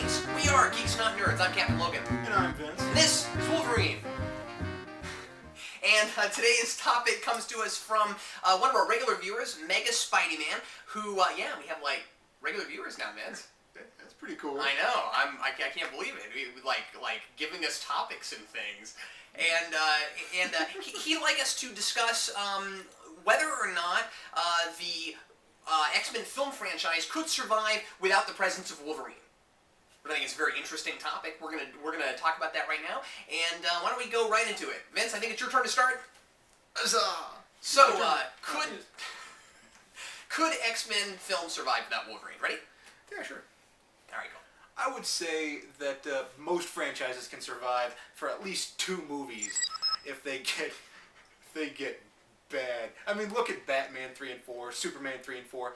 Greetings! We are Geeks Not Nerds. I'm Captain Logan. And I'm Vince. And this is Wolverine. And today's topic comes to us from one of our regular viewers, MegaSpideyman, who, we have, like, regular viewers now, Vince. That's pretty cool. I know. I can't believe it. Like giving us topics and things. And he'd like us to discuss whether or not the X-Men film franchise could survive without the presence of Wolverine. I think it's a very interesting topic. We're gonna talk about that right now. And why don't we go right into it? Vince, I think it's your turn to start. So, could X-Men film survive without Wolverine? Ready? Yeah, sure. All right, go. I would say that most franchises can survive for at least 2 movies if they get bad. I mean, look at Batman 3 and 4, Superman 3 and 4,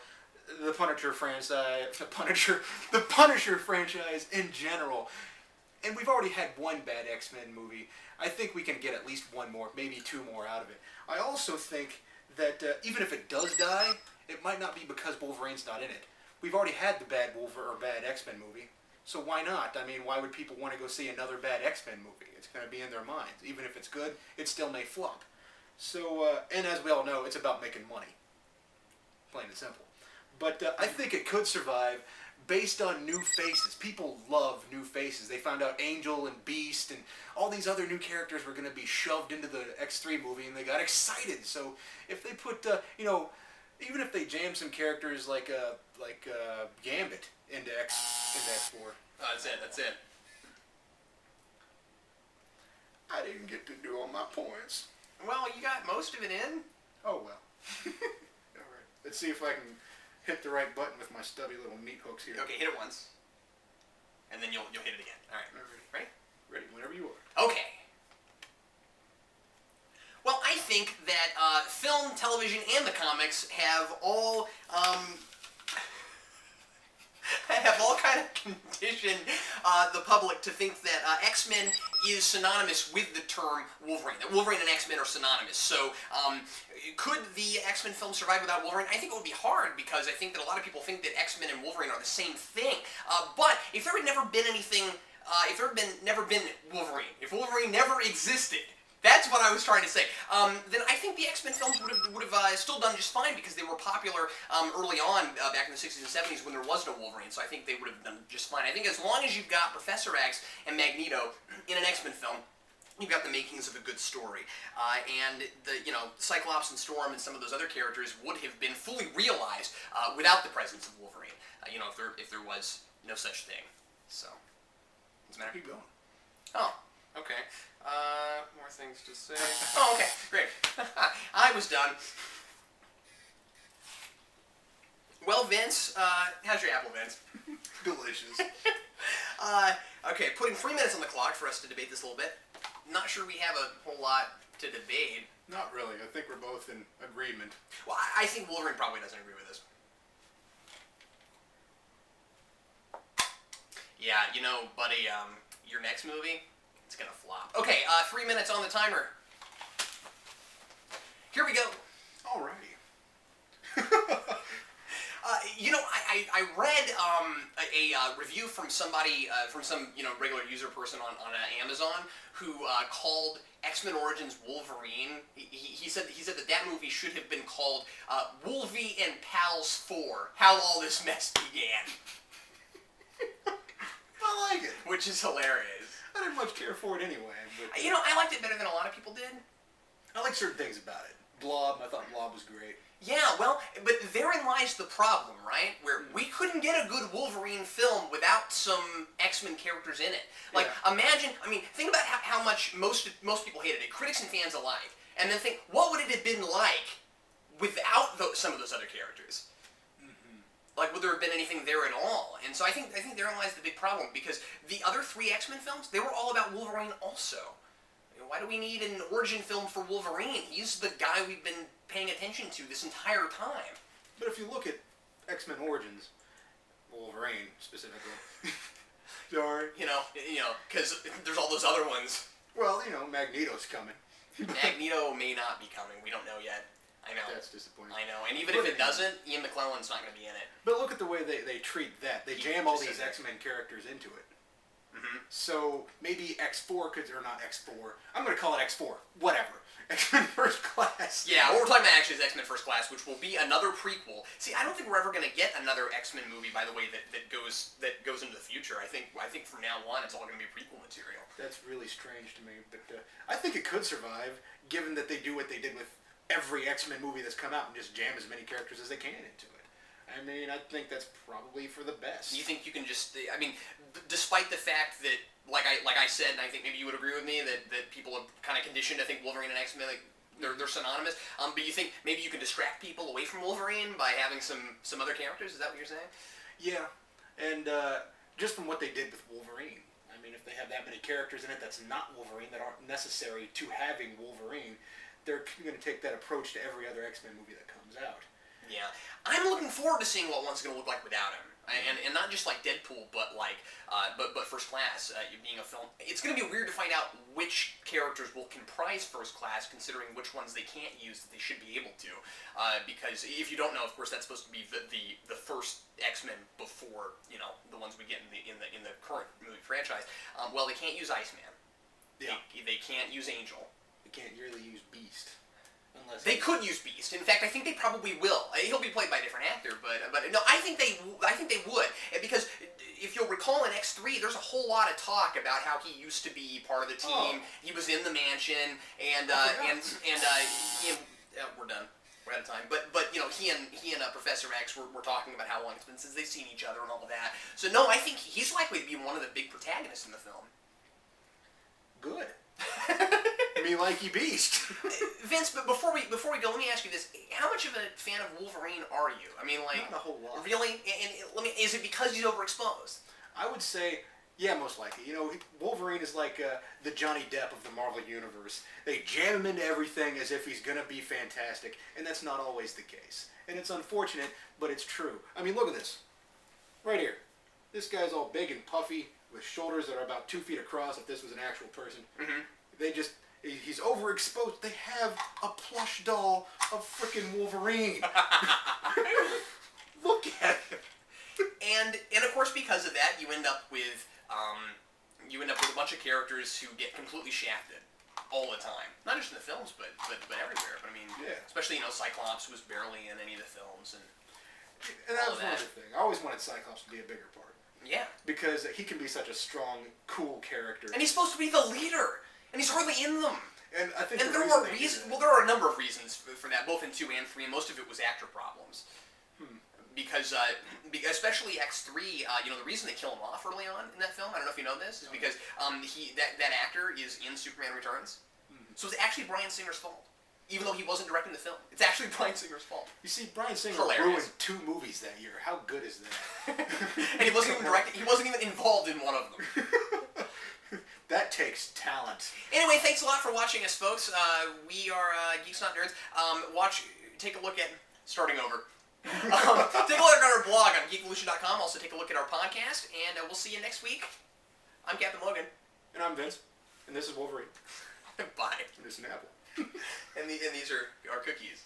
the Punisher franchise, the Punisher franchise in general. And we've already had one bad X-Men movie. I think we can get at least 1 more, maybe 2 more out of it. I also think that even if it does die, it might not be because Wolverine's not in it. We've already had the bad Wolverine or bad X-Men movie, so why not? I mean, why would people want to go see another bad X-Men movie? It's going to be in their minds. Even if it's good, it still may flop. So, and as we all know, it's about making money. Plain and simple. But I think it could survive based on new faces. People love new faces. They found out Angel and Beast and all these other new characters were going to be shoved into the X3 movie, and they got excited. So if they put, even if they jam some characters like Gambit into X4. Oh, that's it. I didn't get to do all my points. Well, you got most of it in. Oh well. Alright. Let's see if I can hit the right button with my stubby little meat hooks here. Okay, hit it once. And then you'll hit it again. Alright. Ready? Ready, whenever you are. Okay. Well, I think that film, television, and the comics have all kind of conditioned the public to think that X-Men is synonymous with the term Wolverine. That Wolverine and X-Men are synonymous. So, could the X-Men film survive without Wolverine? I think it would be hard because I think that a lot of people think that X-Men and Wolverine are the same thing. But if there had never been anything, if there had never been Wolverine, if Wolverine never existed, that's what I was trying to say. Then I think the X-Men films would have still done just fine because they were popular early on, back in the 60s and 70s when there was no Wolverine. So I think they would have done just fine. I think as long as you've got Professor X and Magneto in an X-Men film, you've got the makings of a good story. And the Cyclops and Storm and some of those other characters would have been fully realized without the presence of Wolverine. If there was no such thing. So, what's the matter? Keep going. Oh, okay. More things to say. Oh, okay, great. I was done. Well, Vince, how's your apple, Vince? Delicious. Okay, putting 3 minutes on the clock for us to debate this a little bit. Not sure we have a whole lot to debate. Not really. I think we're both in agreement. Well, I think Wolverine probably doesn't agree with this. Yeah, buddy, your next movie, it's gonna flop. Okay, 3 minutes on the timer. Here we go. Alrighty. I read a review from somebody, from some regular user person on Amazon who called X-Men Origins Wolverine. He said that movie should have been called Wolvie and Pals 4: How All This Mess Began. I like it. Which is hilarious. I didn't much care for it anyway. But I liked it better than a lot of people did. I like certain things about it. Blob, I thought Blob was great. Yeah, well, but therein lies the problem, right? Where we couldn't get a good Wolverine film without some X-Men characters in it. Like, imagine, think about how much most people hated it, critics and fans alike, and then think, what would it have been like without some of those other characters? Like, would there have been anything there at all? And so I think therein lies the big problem, because the other 3 X-Men films, they were all about Wolverine also. Why do we need an origin film for Wolverine? He's the guy we've been paying attention to this entire time. But if you look at X-Men Origins, Wolverine specifically, sorry. Because there's all those other ones. Well, Magneto's coming. Magneto may not be coming. We don't know yet. I know. That's disappointing. I know. And even if it doesn't, Ian McClellan's not going to be in it. But look at the way they treat that. They jam all these X-Men characters into it. Mm-hmm. So maybe X4 could, or not X4. I'm going to call it X4. Whatever. X-Men First Class. Yeah, what we're talking about actually is X-Men First Class, which will be another prequel. See, I don't think we're ever going to get another X-Men movie, by the way, that goes into the future. I think from now on, it's all going to be prequel material. That's really strange to me, but I think it could survive, given that they do what they did with every X-Men movie that's come out and just jam as many characters as they can into it. I mean, I think that's probably for the best. You think you can just? I mean, despite the fact that, like I said, and I think maybe you would agree with me that people are kind of conditioned to think Wolverine and X-Men they're synonymous. But you think maybe you can distract people away from Wolverine by having some other characters? Is that what you're saying? Yeah, and just from what they did with Wolverine, I mean, if they have that many characters in it that's not Wolverine, that aren't necessary to having Wolverine, they're going to take that approach to every other X-Men movie that comes out. Yeah, I'm looking forward to seeing what one's going to look like without him, and not just like Deadpool, but like but First Class being a film. It's going to be weird to find out which characters will comprise First Class, considering which ones they can't use that they should be able to. Because if you don't know, of course, that's supposed to be the first X-Men before the ones we get in the current movie franchise. Well, they can't use Iceman. Yeah. They can't use Angel. They can't really use Beast. They could use Beast. In fact, I think they probably will. He'll be played by a different actor, but no, I think they would, because if you'll recall in X3, there's a whole lot of talk about how he used to be part of the team. Oh. He was in the mansion, and we're done. We're out of time. But he and Professor X were talking about how long it's been since they've seen each other and all of that. So no, I think he's likely to be one of the big protagonists in the film. Good. Me likey Beast. Vince, but before we go, let me ask you this: how much of a fan of Wolverine are you? I mean, like, not a whole lot. Really? And is it because he's overexposed? I would say, yeah, most likely. Wolverine is like the Johnny Depp of the Marvel Universe. They jam him into everything as if he's gonna be fantastic, and that's not always the case. And it's unfortunate, but it's true. I mean, look at this. Right here. This guy's all big and puffy, with shoulders that are about 2 feet across, if this was an actual person. Mm-hmm. He's overexposed. They have a plush doll of frickin' Wolverine. Look at him. And of course, because of that, you end up with a bunch of characters who get completely shafted all the time. Not just in the films, but everywhere. But I mean, yeah. Especially Cyclops was barely in any of the films, and that was another thing. I always wanted Cyclops to be a bigger part. Yeah. Because he can be such a strong, cool character. And he's supposed to be the leader. And he's hardly in them. And I think there are a number of reasons for that, both in 2 and 3, and most of it was actor problems. Because especially X3, the reason they kill him off early on in that film, I don't know if you know this, is because that actor is in Superman Returns. So it's actually Bryan Singer's fault. Even though he wasn't directing the film. It's actually Bryan Singer's fault. You see, Bryan Singer ruined 2 movies that year. How good is that? And he wasn't even directing. He wasn't even involved in one of them. That takes talent. Anyway, thanks a lot for watching us, folks. We are Geeks Not Nerds. Take a look at... Starting over. Take a look at our blog on geekevolution.com. Also take a look at our podcast, and we'll see you next week. I'm Captain Logan. And I'm Vince. And this is Wolverine. Bye. And this is an apple. And these are our cookies.